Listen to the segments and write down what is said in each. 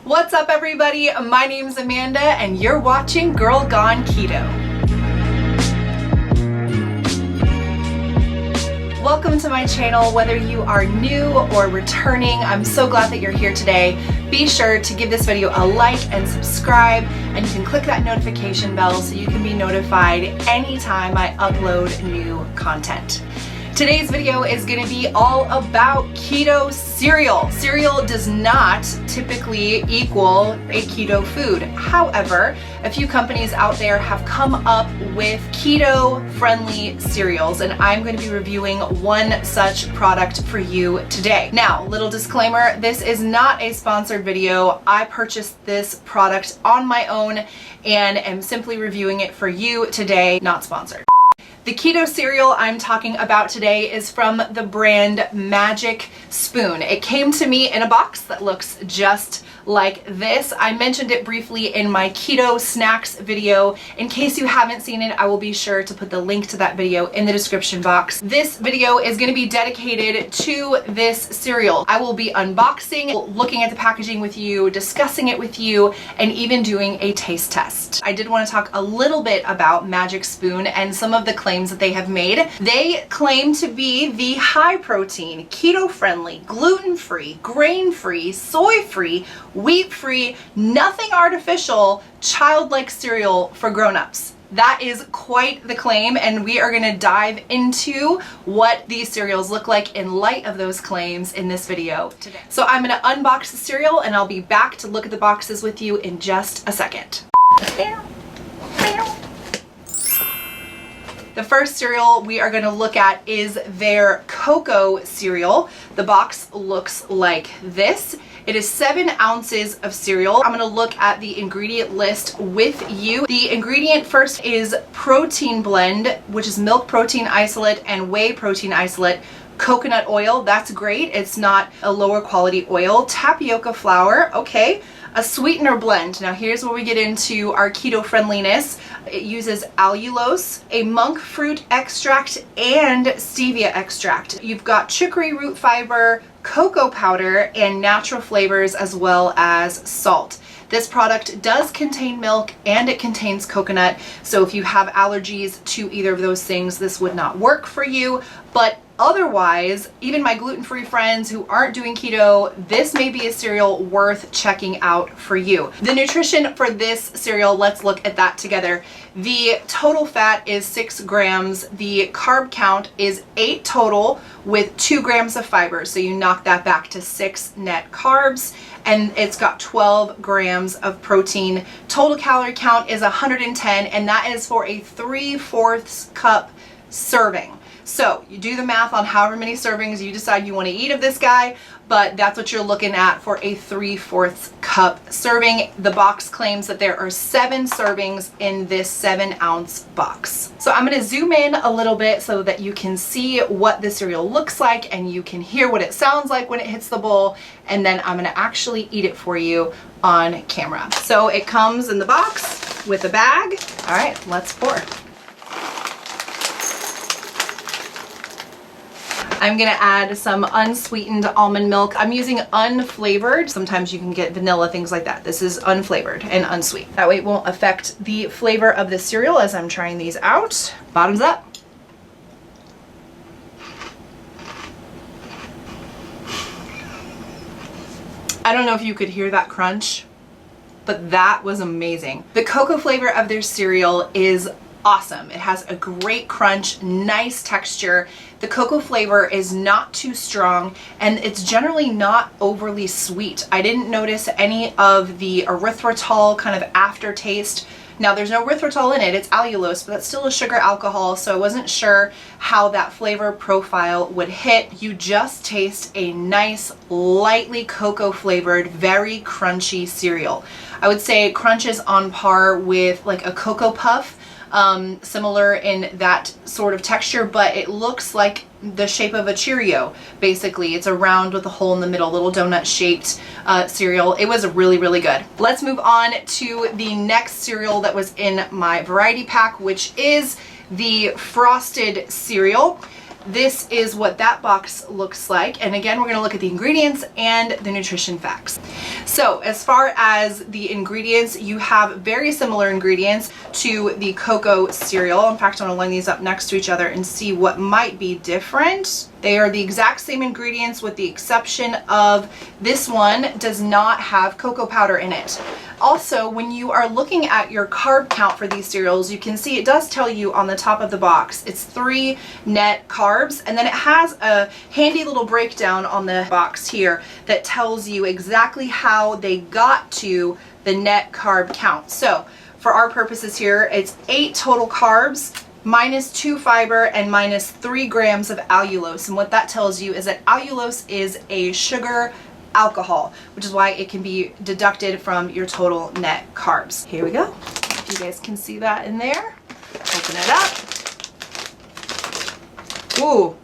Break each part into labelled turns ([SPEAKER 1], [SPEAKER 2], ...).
[SPEAKER 1] What's up, everybody? My name's Amanda and you're watching Girl Gone Keto. Welcome to my channel. Whether you are new or returning, I'm so glad that you're here today. Be sure to give this video a like and subscribe, and you can click that notification bell so you can be notified anytime I upload new content. Today's video is going to be all about keto cereal. Cereal does not typically equal a keto food. However, a few companies out there have come up with keto-friendly cereals, and I'm going to be reviewing one such product for you today. Now, little disclaimer, this is not a sponsored video. I purchased this product on my own and am simply reviewing it for you today, not sponsored. The keto cereal I'm talking about today is from the brand Magic Spoon. It came to me in a box that looks just like this. I mentioned it briefly in my keto snacks video. In case you haven't seen it, I will be sure to put the link to that video in the description box. This video is going to be dedicated to this cereal. I will be unboxing, looking at the packaging with you, discussing it with you, and even doing a taste test. I did want to talk a little bit about Magic Spoon and some of the claims that they have made. They claim to be the high protein, keto friendly, gluten-free, grain-free, soy-free, wheat-free, nothing artificial, childlike cereal for grown-ups. That is quite the claim, and we are going to dive into what these cereals look like in light of those claims in this video today. So I'm going to unbox the cereal and I'll be back to look at the boxes with you in just a second. The first cereal we are going to look at is their cocoa cereal. The box looks like this. It is 7 ounces of cereal. I'm going to look at the ingredient list with you. The ingredient first is protein blend, which is milk protein isolate and whey protein isolate. Coconut oil, that's great. It's not a lower quality oil. Tapioca flour, okay. A sweetener blend. Now here's where we get into our keto friendliness. It uses allulose, a monk fruit extract, and stevia extract. You've got chicory root fiber, cocoa powder, and natural flavors, as well as salt. This product does contain milk and it contains coconut, so if you have allergies to either of those things, this would not work for you. But otherwise, even my gluten-free friends who aren't doing keto, this may be a cereal worth checking out for you. The nutrition for this cereal, let's look at that together. The total fat is 6 grams. The carb count is 8 total with 2 grams of fiber. So you knock that back to 6 net carbs, and it's got 12 grams of protein. Total calorie count is 110, and that is for a 3/4 cup serving. So you do the math on however many servings you decide you want to eat of this guy, but that's what you're looking at for a 3/4 cup serving. The box claims that there are 7 servings in this 7 ounce box. So I'm going to zoom in a little bit so that you can see what the cereal looks like and you can hear what it sounds like when it hits the bowl, and then I'm going to actually eat it for you on camera. So it comes in the box with a bag. All right, let's pour. I'm gonna add some unsweetened almond milk. I'm using unflavored. Sometimes you can get vanilla, things like that. This is unflavored and unsweet. That way it won't affect the flavor of the cereal as I'm trying these out. Bottoms up. I don't know if you could hear that crunch, but that was amazing. The cocoa flavor of their cereal is awesome. It has a great crunch, nice texture. The cocoa flavor is not too strong, and it's generally not overly sweet. I didn't notice any of the erythritol kind of aftertaste. Now there's no erythritol in it, it's allulose, but that's still a sugar alcohol, so I wasn't sure how that flavor profile would hit. You just taste a nice, lightly cocoa flavored, very crunchy cereal. I would say crunch is on par with like a Cocoa Puff. Similar in that sort of texture, but it looks like the shape of a Cheerio. Basically, it's a round with a hole in the middle, little donut shaped cereal. It was really, really good. Let's move on to the next cereal that was in my variety pack, which is the frosted cereal. this is what that box looks like. And again, we're going to look at the ingredients and the nutrition facts. So as far as the ingredients, you have very similar ingredients to the cocoa cereal. In fact, I'm going to line these up next to each other and see what might be different. They are the exact same ingredients with the exception of this one does not have cocoa powder in it. Also, when you are looking at your carb count for these cereals, you can see it does tell you on the top of the box, it's 3 net carbs, and then it has a handy little breakdown on the box here that tells you exactly how they got to the net carb count. So for our purposes here, it's 8 total carbs, minus 2 fiber, and minus 3 grams of allulose. And what that tells you is that allulose is a sugar alcohol, which is why it can be deducted from your total net carbs. Here we go. You guys can see that in there. Open it up. Ooh.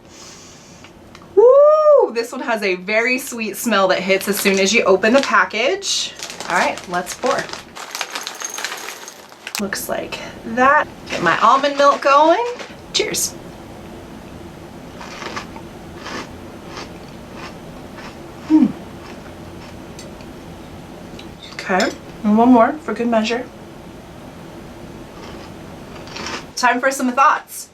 [SPEAKER 1] Woo! This one has a very sweet smell that hits as soon as you open the package. All right, let's pour. Looks like that. Get my almond milk going. Cheers. Okay, and one more for good measure. Time for some thoughts.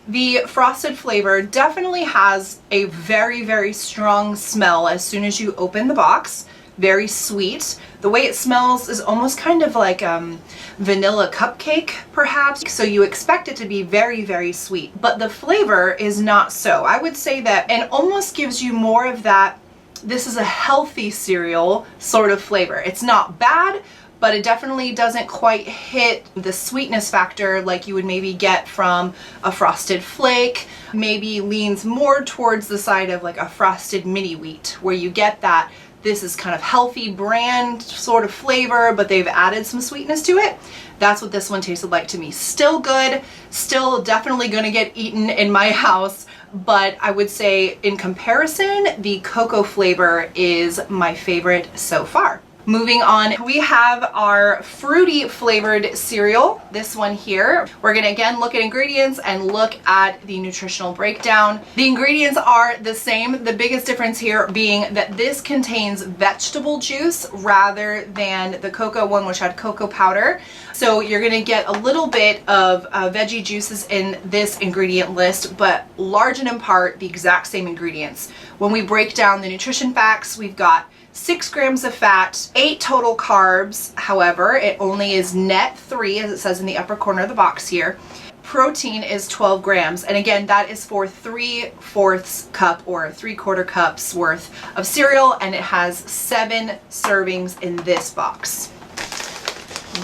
[SPEAKER 1] The frosted flavor definitely has a very, very strong smell as soon as you open the box. Very sweet. The way it smells is almost kind of like vanilla cupcake, perhaps. So you expect it to be very, very sweet, but the flavor is not so. I would say that it almost gives you more of that, this is a healthy cereal sort of flavor. It's not bad, but it definitely doesn't quite hit the sweetness factor like you would maybe get from a Frosted Flake. Maybe leans more towards the side of like a Frosted Mini Wheat, where you get that this is kind of healthy brand sort of flavor, but they've added some sweetness to it. That's what this one tasted like to me. Still good, still definitely gonna get eaten in my house, but I would say in comparison, the cocoa flavor is my favorite so far. Moving on, we have our fruity flavored cereal, this one here. We're gonna again look at ingredients and look at the nutritional breakdown. The ingredients are the same, the biggest difference here being that this contains vegetable juice rather than the cocoa one, which had cocoa powder. So you're gonna get a little bit of veggie juices in this ingredient list, but large and in part the exact same ingredients. When we break down the nutrition facts, we've got 6 grams of fat, 8 total carbs. However, it only is net 3, as it says in the upper corner of the box here. Protein is 12 grams. And again, that is for 3/4 cup or 3/4 cups worth of cereal. And it has 7 servings in this box.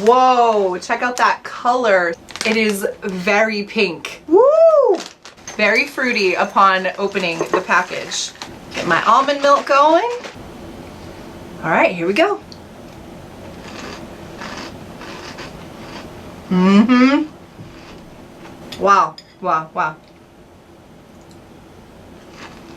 [SPEAKER 1] Whoa, check out that color. It is very pink. Woo! Very fruity upon opening the package. Get my almond milk going. All right, here we go. Wow, wow, wow.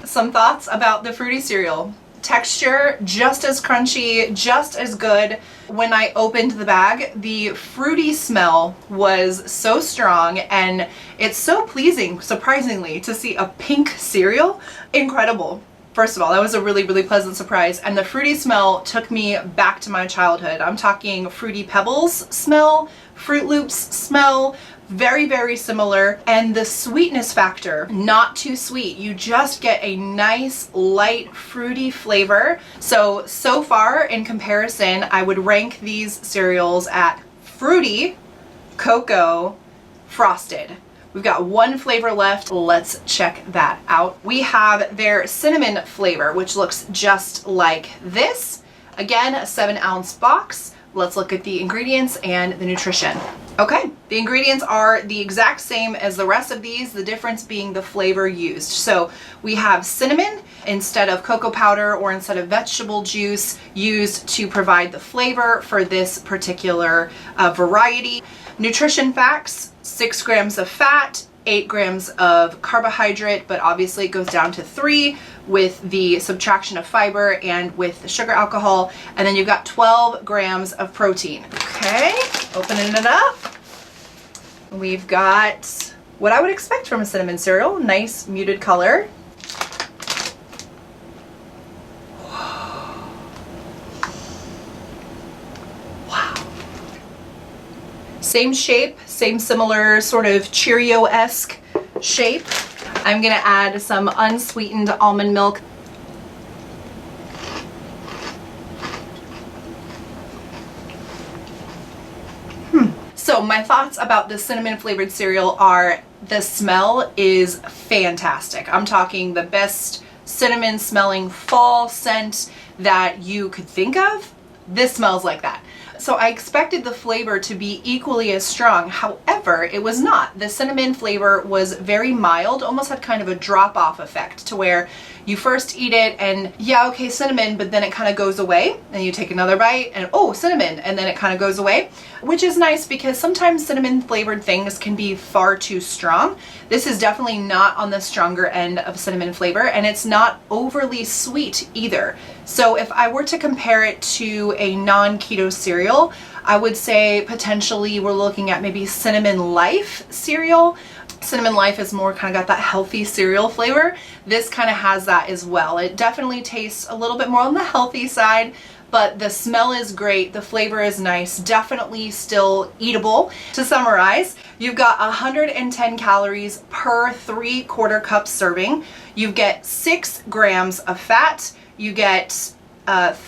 [SPEAKER 1] Some thoughts about the fruity cereal. Texture, just as crunchy, just as good. When I opened the bag, the fruity smell was so strong, and it's so pleasing, surprisingly, to see a pink cereal. Incredible. First of all, that was a really, really pleasant surprise. And the fruity smell took me back to my childhood. I'm talking Fruity Pebbles smell, Fruit Loops smell, very, very similar. And the sweetness factor, not too sweet. You just get a nice, light, fruity flavor. So far in comparison, I would rank these cereals at fruity, cocoa, frosted. We've got one flavor left. Let's check that out. We have their cinnamon flavor, which looks just like this. Again, a 7-ounce box. Let's look at the ingredients and the nutrition. Okay, the ingredients are the exact same as the rest of these, the difference being the flavor used. So we have cinnamon instead of cocoa powder or instead of vegetable juice used to provide the flavor for this particular variety. Nutrition facts, 6 grams of fat, 8 grams of carbohydrate, but obviously it goes down to 3 with the subtraction of fiber and with the sugar alcohol. And then you've got 12 grams of protein. Okay, opening it up. We've got what I would expect from a cinnamon cereal. Nice muted color. Wow. Same shape, same similar sort of Cheerio-esque shape. I'm gonna add some unsweetened almond milk. So my thoughts about the cinnamon flavored cereal are the smell is fantastic. I'm talking the best cinnamon smelling fall scent that you could think of. This smells like that. So I expected the flavor to be equally as strong. However, it was not. The cinnamon flavor was very mild, almost had kind of a drop-off effect to where you first eat it and yeah, okay, cinnamon, but then it kind of goes away and you take another bite and oh, cinnamon, and then it kind of goes away, which is nice because sometimes cinnamon flavored things can be far too strong. This is definitely not on the stronger end of cinnamon flavor, and it's not overly sweet either. So if I were to compare it to a non-keto cereal, I would say potentially we're looking at maybe Cinnamon Life cereal. Cinnamon Life is more kind of got that healthy cereal flavor. This kind of has that as well. It definitely tastes a little bit more on the healthy side, but the smell is great. The flavor is nice, definitely still eatable. To summarize, you've got 110 calories per 3/4 cup serving. You get 6 grams of fat. You get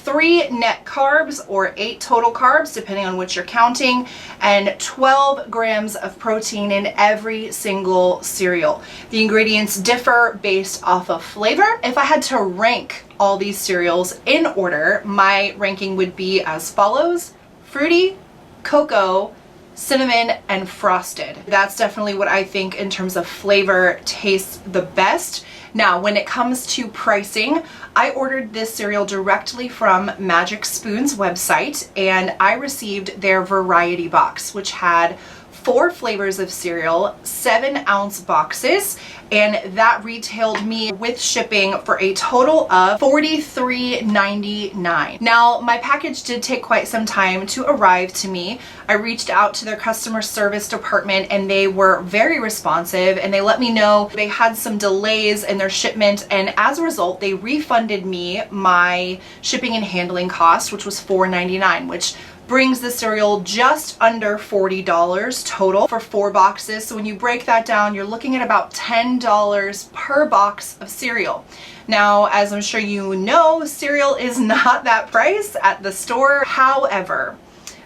[SPEAKER 1] 3 net carbs or 8 total carbs, depending on what you're counting, and 12 grams of protein in every single cereal. The ingredients differ based off of flavor. If I had to rank all these cereals in order, my ranking would be as follows: fruity, cocoa, cinnamon, and frosted. That's definitely what I think in terms of flavor tastes the best. Now, when it comes to pricing, I ordered this cereal directly from Magic Spoon's website, and I received their variety box, which had 4 flavors of cereal, 7-ounce boxes, and that retailed me with shipping for a total of $43.99. Now, my package did take quite some time to arrive to me. I reached out to their customer service department and they were very responsive, and they let me know they had some delays in their shipment, and as a result, they refunded me my shipping and handling cost, which was $4.99, which brings the cereal just under $40 total for 4 boxes. So when you break that down, you're looking at about $10 per box of cereal. Now, as I'm sure you know, cereal is not that price at the store. However,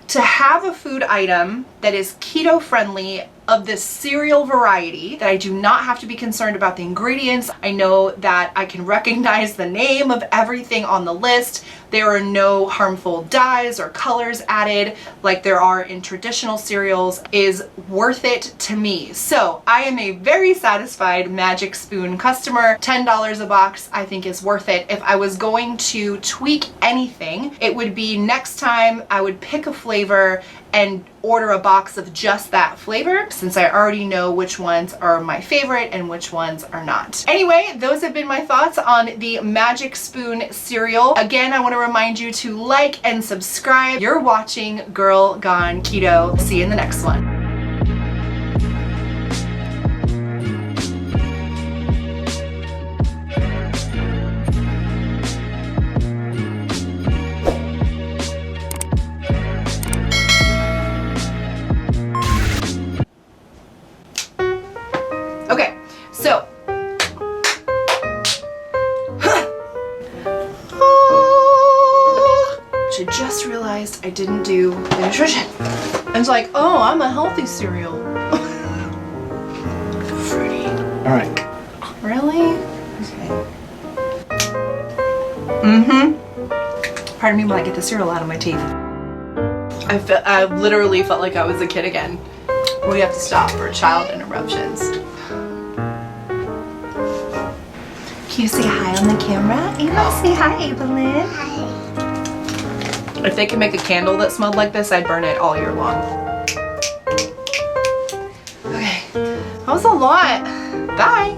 [SPEAKER 1] to have a food item that is keto friendly of this cereal variety, that I do not have to be concerned about the ingredients. I know that I can recognize the name of everything on the list. There are no harmful dyes or colors added like there are in traditional cereals, is worth it to me. So I am a very satisfied Magic Spoon customer. $10 a box I think is worth it. If I was going to tweak anything, it would be next time I would pick a flavor and order a box of just that flavor, since I already know which ones are my favorite and which ones are not. Anyway, those have been my thoughts on the Magic Spoon cereal. Again, I want to remind you to like and subscribe. You're watching Girl Gone Keto. See you in the next one. Okay, so which I just realized I didn't do the nutrition. I was like, oh, I'm a healthy cereal. Fruity.
[SPEAKER 2] All right.
[SPEAKER 1] Really? Okay. Pardon me while I get the cereal out of my teeth. I literally felt like I was a kid again. We have to stop for child interruptions. Can you say hi on the camera? Ava, say hi, Evelyn. Hi. If they could make a candle that smelled like this, I'd burn it all year long. Okay, that was a lot. Bye.